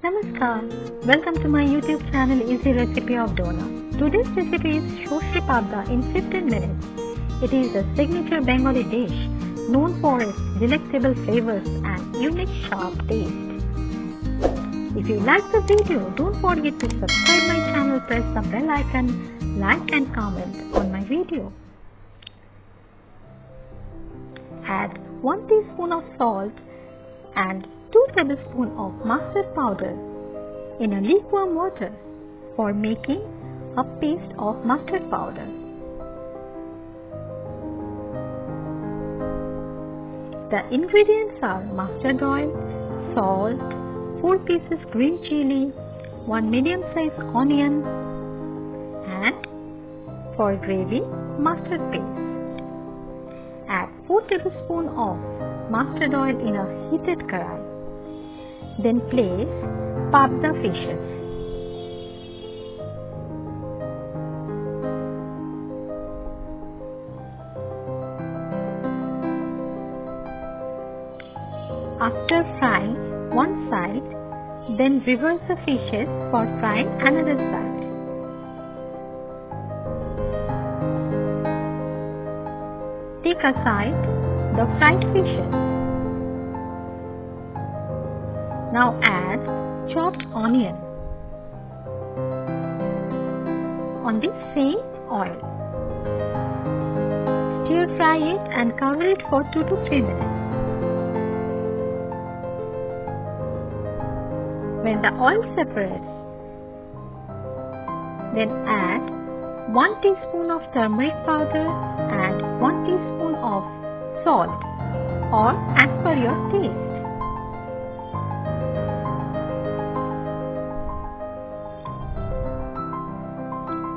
Namaskar. Welcome to my YouTube channel Easy Recipe of Dona. Today's recipe is Sorshe Pabda in 15 minutes. It is a signature Bengali dish known for its delectable flavors and unique sharp taste. If you like the video, don't forget to subscribe my channel, press the bell icon, like and comment on my video. Add 1 teaspoon of salt and 2 tablespoons of mustard powder in a lukewarm water for making a paste of mustard powder. The ingredients are mustard oil, salt, 4 pieces green chili, 1 medium-sized onion, and for gravy, mustard paste. Add 4 tablespoons of mustard oil in a heated karai. Then place Pabda fishes. After frying one side, then reverse the fishes for frying another side. Take aside the fried fishes. Now add chopped onion on the same oil. Stir fry it and cover it for 2 to 3 minutes. When the oil separates, then add 1 teaspoon of turmeric powder and 1 teaspoon of salt or as per your taste.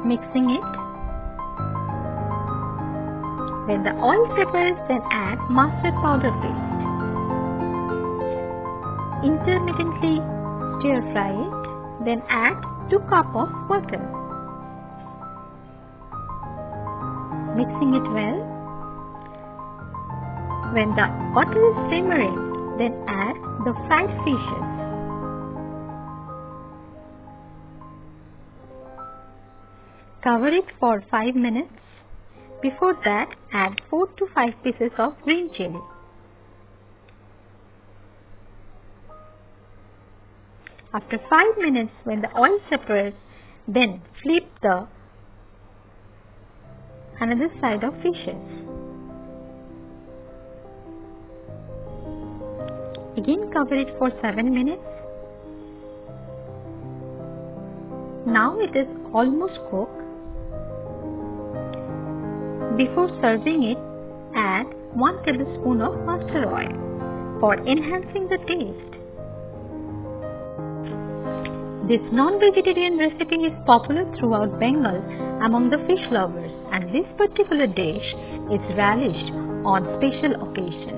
Mixing it. When the oil separates, then add mustard powder paste. Intermittently stir fry it, then add 2 cups of water. Mixing it well. When the water is simmering, then add the fried fishes. Cover it for 5 minutes. Before that, add 4 to 5 pieces of green chili. After 5 minutes, when the oil separates, then flip the another side of fishes. Again cover it for 7 minutes. Now it is almost cooked. Before serving it, add 1 tablespoon of mustard oil for enhancing the taste. This non-vegetarian recipe is popular throughout Bengal among the fish lovers, and this particular dish is relished on special occasion.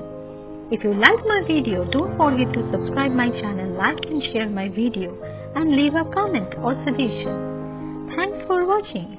If you like my video, don't forget to subscribe my channel, like and share my video, and leave a comment or suggestion. Thanks for watching.